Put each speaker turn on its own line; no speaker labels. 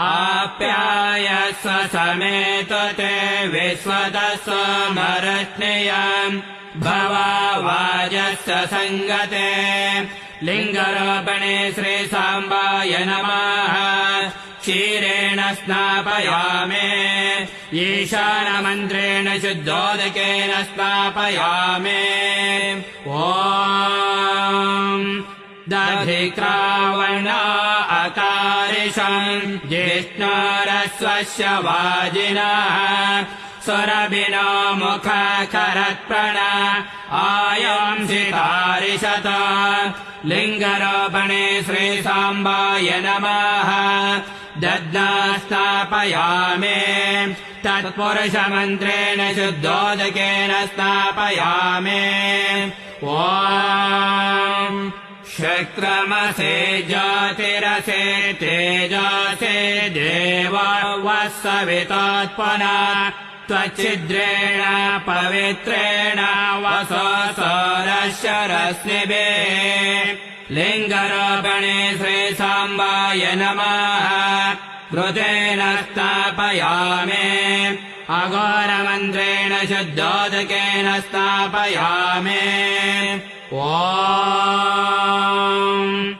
आप्यायस्व समेत ते विश्वतस्व मरश्नियम् भवावाजस्य सङ्गते लिङ्गरोपणे श्रीसाम्बाय नमः क्षीरेण स्नापयामे ईशानमन्त्रेण शुद्धोदकेन स्नापयामे दधिक्रावणा अकारिषम् जिष्णुरस्वस्य वाजिनः सुरभिनो मुखकरत्प्रण आयांसितारिषत लिङ्गरोपणे श्रीसाम्बाय नमः दध्ना स्नापयामे तत्पुरुषमन्त्रेण शुद्धोदकेन स्नापयामे शुक्रमसे ज्योतिरसे तेजसे देवा वसवितोत्पन्ना त्वच्छिद्रेण पवित्रेण वसोरस्य रश्मिभिः लिङ्गरोपणे श्रीसाम्बाय नमः घृतेन स्थापयामे अघोरमन्त्रेण शुद्धोदकेन स्थापयामे